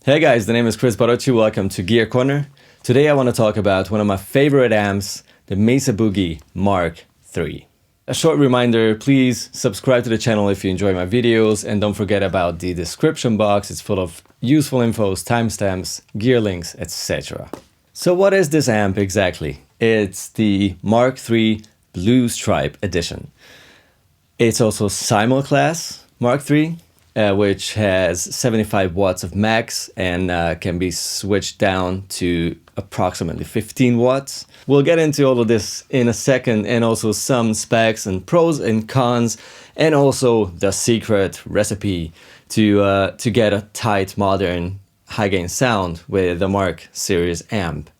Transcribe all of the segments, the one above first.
Hey guys, the name is Kris. Welcome to Gear Corner. Today I want to talk about one of my favorite amps, the Mesa Boogie Mark III. A short reminder, please subscribe to the channel if you enjoy my videos, and don't forget about the description box. It's full of useful infos, timestamps, gear links, etc. So what is this amp exactly? It's the Mark III Blue Stripe Edition. It's also SIMUL-CLASS Mark III, which has 75 watts of max and can be switched down to approximately 15 watts. We'll get into all of this in a second, and also some specs and pros and cons, and also the secret recipe to get a tight, modern, high-gain sound with the Mark series amp.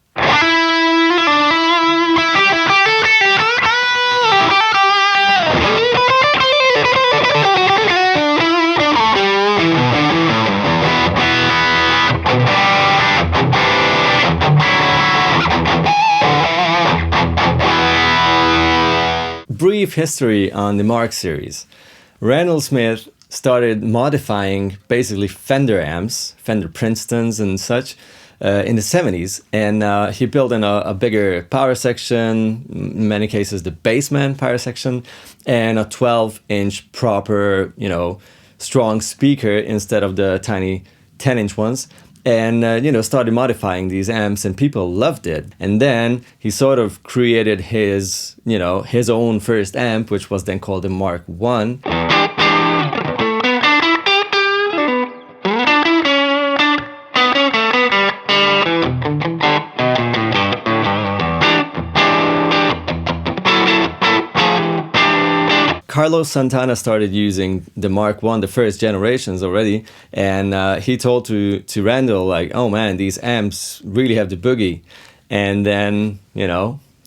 Brief history on the Mark series. Randall Smith started modifying basically Fender amps, Fender Princetons and such, in the 70s, and he built in a bigger power section, in many cases the basement power section, and a 12-inch proper, strong speaker instead of the tiny 10-inch ones. And, started modifying these amps, and people loved it. And then he sort of created his, his own first amp, which was then called the Mark I. Carlos Santana started using the Mark I, the first generations already, and he told to Randall, like, oh man, these amps really have the boogie. And then,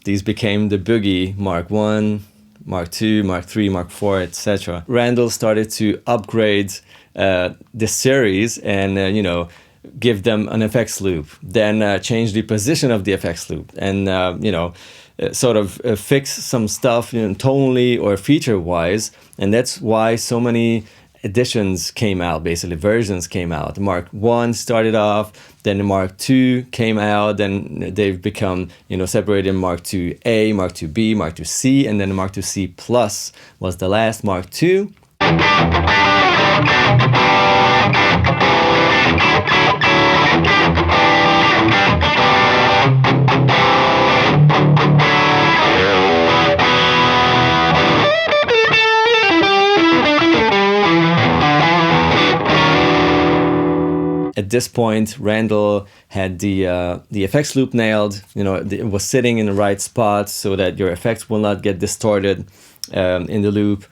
these became the Boogie Mark I, Mark II, Mark III, Mark IV, etc. Randall started to upgrade the series and, give them an effects loop, then change the position of the effects loop, and, sort of fix some stuff, tonally or feature-wise, and that's why so many editions came out, basically versions came out. Mark I started off, then the Mark II came out, then they've become, separated in Mark IIA, Mark IIB, Mark IIC, and then the Mark IIC Plus was the last Mark II. At this point, Randall had the effects loop nailed. It was sitting in the right spot so that your effects will not get distorted in the loop.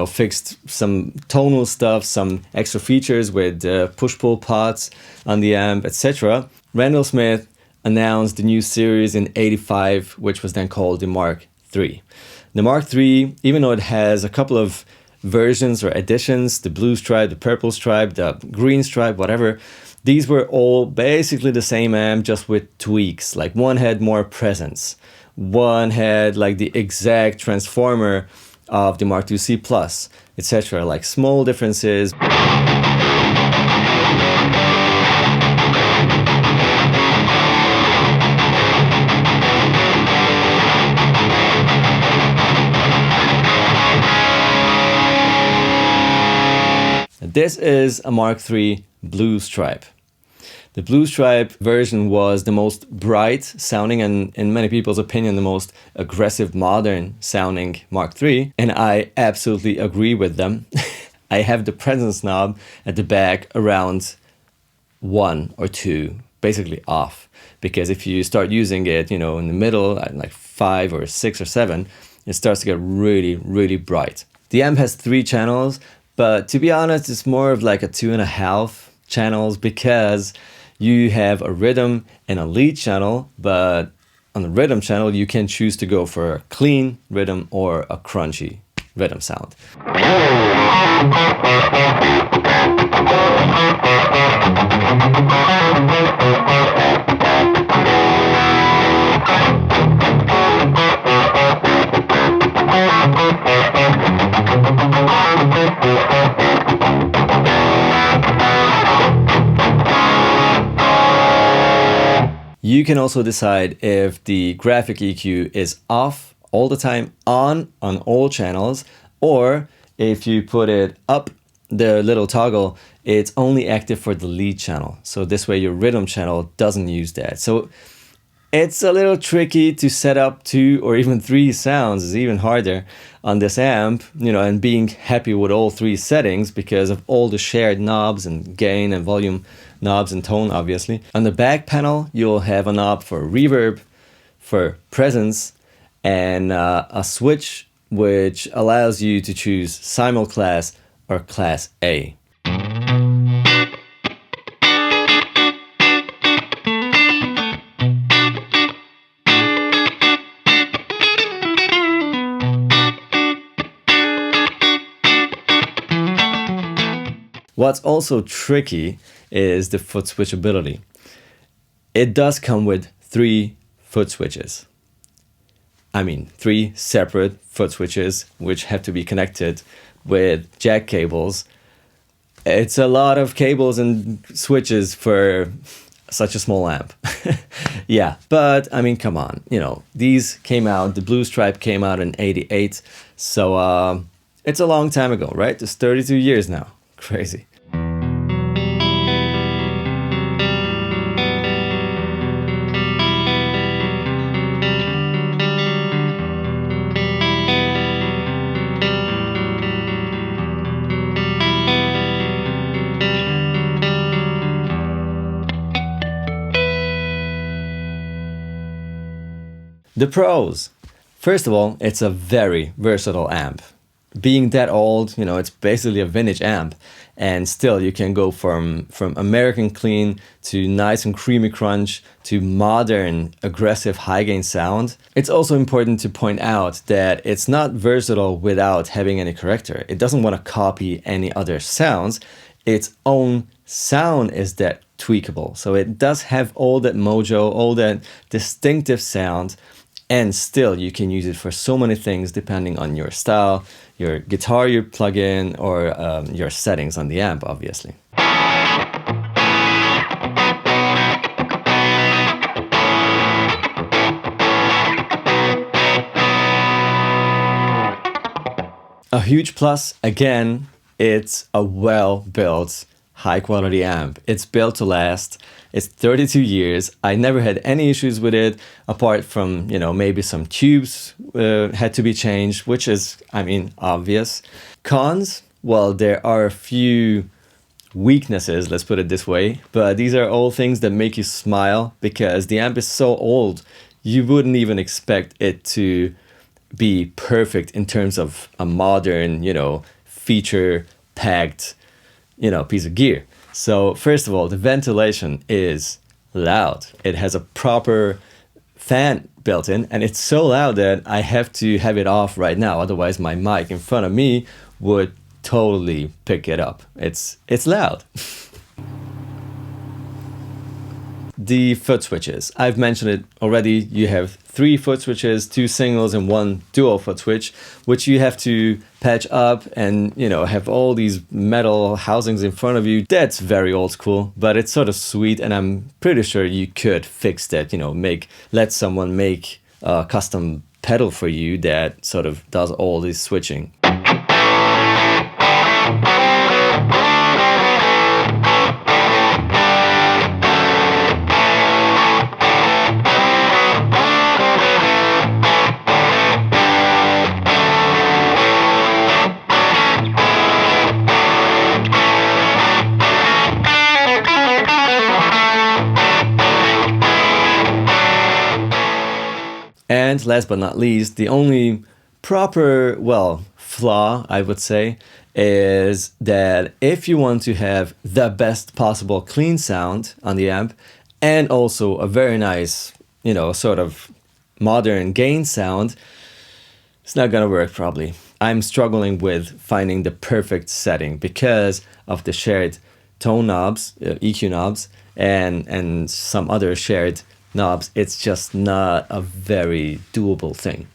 Fixed some tonal stuff, some extra features with push-pull pots on the amp, etc. Randall Smith announced the new series in '85, which was then called the Mark III. The Mark III, even though it has a couple of versions or editions, the blue stripe, the purple stripe, the green stripe, whatever, these were all basically the same amp, just with tweaks. Like one had more presence, One had like the exact transformer of the Mark II C+, etc. Like small differences. This is a Mark III Blue Stripe. The Blue Stripe version was the most bright sounding and, in many people's opinion, the most aggressive modern sounding Mark III, and I absolutely agree with them. I have the presence knob at the back around 1 or 2, basically off, because if you start using it, you know, in the middle at like 5 or 6 or 7, it starts to get really, really bright. The amp has 3 channels, but to be honest, it's more of like a 2.5 channels because you have a rhythm and a lead channel, but on the rhythm channel, you can choose to go for a clean rhythm or a crunchy rhythm sound. You can also decide if the graphic EQ is off all the time, on all channels, or if you put it up the little toggle, it's only active for the lead channel. So this way your rhythm channel doesn't use that. So it's a little tricky to set up 2 or even 3 sounds. Is even harder on this amp, you know, and being happy with all 3 settings because of all the shared knobs and gain and volume knobs and tone, obviously. On the back panel, you'll have a knob for reverb, for presence, and a switch which allows you to choose SIMUL-CLASS or Class A. What's also tricky is the foot switchability. It does come with 3 foot switches. I mean, 3 separate foot switches which have to be connected with jack cables. It's a lot of cables and switches for such a small amp. Yeah, but I mean, come on, you know, these came out, the Blue Stripe came out in '88, so it's a long time ago, right? It's 32 years now. Crazy. The pros. First of all, it's a very versatile amp. Being that old, you know, it's basically a vintage amp, and still you can go from American clean to nice and creamy crunch to modern aggressive high gain sound. It's also important to point out that it's not versatile without having any corrector. It doesn't want to copy any other sounds. Its own sound is that tweakable. So it does have all that mojo, all that distinctive sound, and still you can use it for so many things depending on your style, your guitar you plug in, or your settings on the amp, obviously. A huge plus, again, it's a well-built, high-quality amp. It's built to last. It's 32 years. I never had any issues with it, apart from, you know, maybe some tubes had to be changed, which is, I mean, obvious. Cons? Well, there are a few weaknesses, let's put it this way, but these are all things that make you smile because the amp is so old, you wouldn't even expect it to be perfect in terms of a modern, you know, feature-packed, you know, piece of gear. So first of all, the ventilation is loud. It has a proper fan built in, and it's so loud that I have to have it off right now. Otherwise, my mic in front of me would totally pick it up. It's loud. the foot switches. I've mentioned it already. You have 3 foot switches, 2 singles and 1 dual foot switch, which you have to patch up and, you know, have all these metal housings in front of you. That's very old school, but it's sort of sweet, and I'm pretty sure you could fix that, you know, let someone make a custom pedal for you that sort of does all this switching. And last but not least, the only proper, well, flaw, I would say, is that if you want to have the best possible clean sound on the amp and also a very nice, you know, sort of modern gain sound, it's not gonna work probably. I'm struggling with finding the perfect setting because of the shared tone knobs, EQ knobs, and some other shared knobs. It's just not a very doable thing.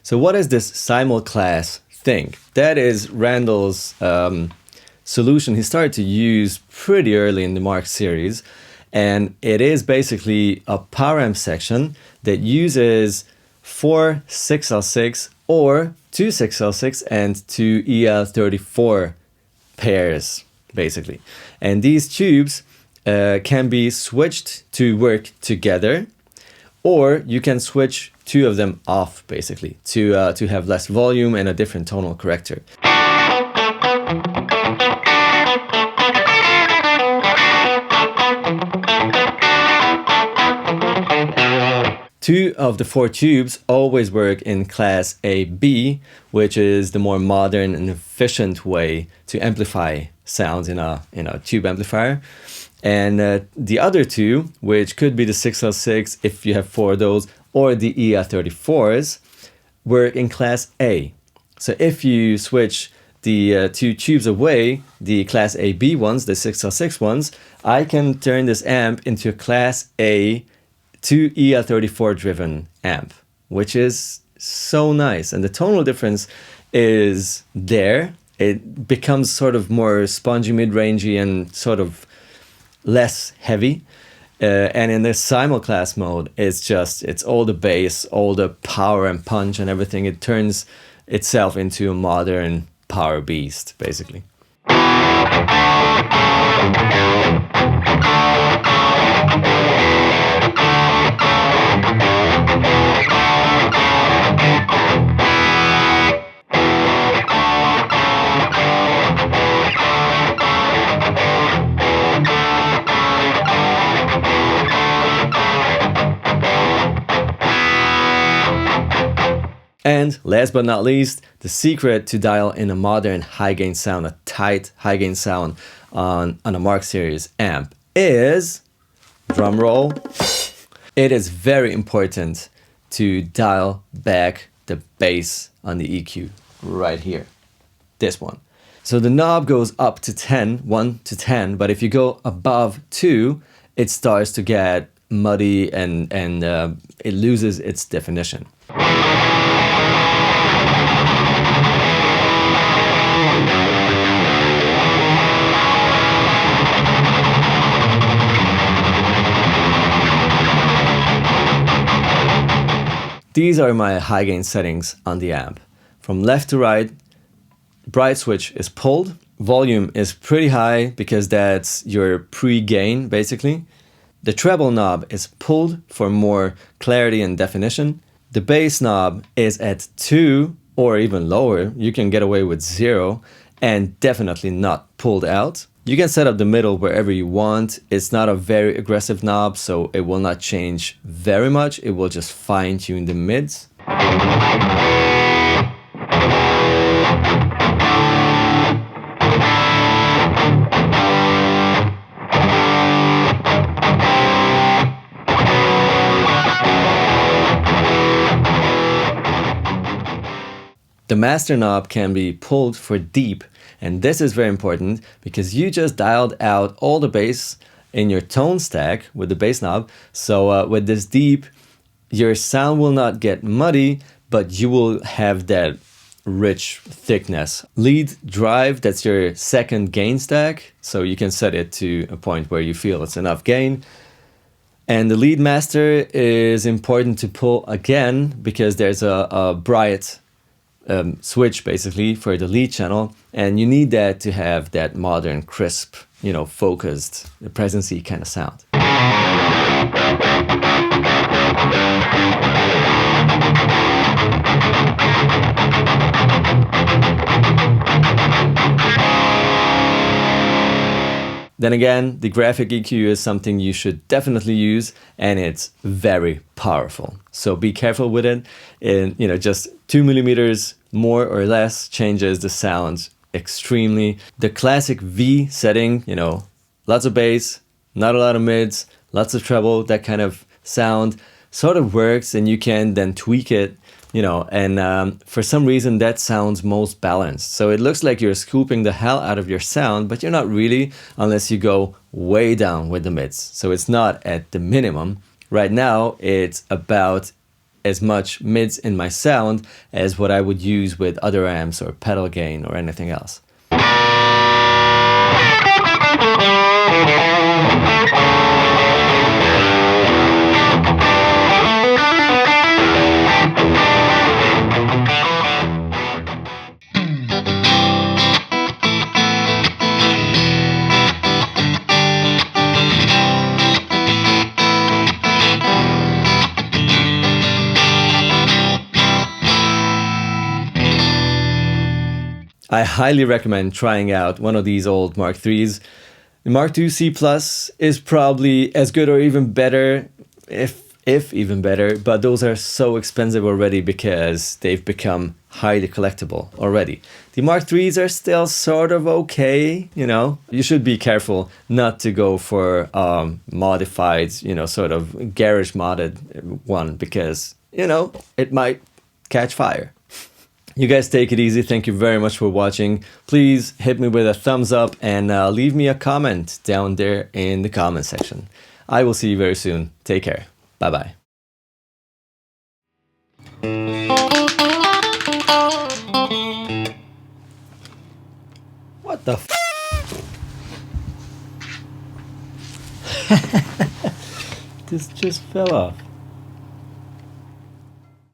So what is this SIMUL-CLASS thing? That is Randall's solution he started to use pretty early in the Mark series. And it is basically a power amp section that uses 4 6L6 or 2 6L6 and 2 EL34 pairs, basically. And these tubes can be switched to work together, or you can switch 2 of them off, basically, to have less volume and a different tonal corrector. Two of the 4 tubes always work in class AB, which is the more modern and efficient way to amplify sounds in a tube amplifier. And the other 2, which could be the 6L6 if you have 4 of those, or the EL34s, work in class A. So if you switch the 2 tubes away, the class AB ones, the 6L6 ones, I can turn this amp into a class A 2 EL34 driven amp, which is so nice. And the tonal difference is there. It becomes sort of more spongy, mid-rangey, and sort of less heavy. And in this SIMUL-CLASS mode, it's all the bass, all the power and punch and everything. It turns itself into a modern power beast, basically. And last but not least, the secret to dial in a modern high gain sound, a tight high gain sound on a Mark series amp is, drum roll, it is very important to dial back the bass on the EQ right here, this one. So the knob goes up to 10, 1 to 10, but if you go above 2, it starts to get muddy and it loses its definition. These are my high gain settings on the amp. From left to right, bright switch is pulled. Volume is pretty high because that's your pre-gain, basically. The treble knob is pulled for more clarity and definition. The bass knob is at 2 or even lower. You can get away with 0 and definitely not pulled out. You can set up the middle wherever you want. It's not a very aggressive knob, so it will not change very much. It will just fine tune the mids. The master knob can be pulled for deep, and this is very important because you just dialed out all the bass in your tone stack with the bass knob. So with this deep, your sound will not get muddy, but you will have that rich thickness. Lead drive, that's your second gain stack, so you can set it to a point where you feel it's enough gain. And the lead master is important to pull again because there's a bright switch basically for the lead channel, and you need that to have that modern, crisp, you know, focused, presency kind of sound. Then again, the graphic EQ is something you should definitely use, and it's very powerful. So be careful with it. And you know, just 2 millimeters more or less changes the sound extremely. The classic V setting, you know, lots of bass, not a lot of mids, lots of treble, that kind of sound sort of works, and you can then tweak it, you know, and for some reason that sounds most balanced. So it looks like you're scooping the hell out of your sound, but you're not really unless you go way down with the mids. So it's not at the minimum. Right now, it's about as much mids in my sound as what I would use with other amps or pedal gain or anything else. I highly recommend trying out one of these old Mark IIIs. The Mark II C Plus is probably as good or even better, if even better, but those are so expensive already because they've become highly collectible already. The Mark IIIs are still sort of okay, you know. You should be careful not to go for modified, you know, sort of garage modded one because, you know, it might catch fire. You guys take it easy. Thank you very much for watching. Please hit me with a thumbs up and leave me a comment down there in the comment section. I will see you very soon. Take care. Bye-bye. What the f? This just fell off.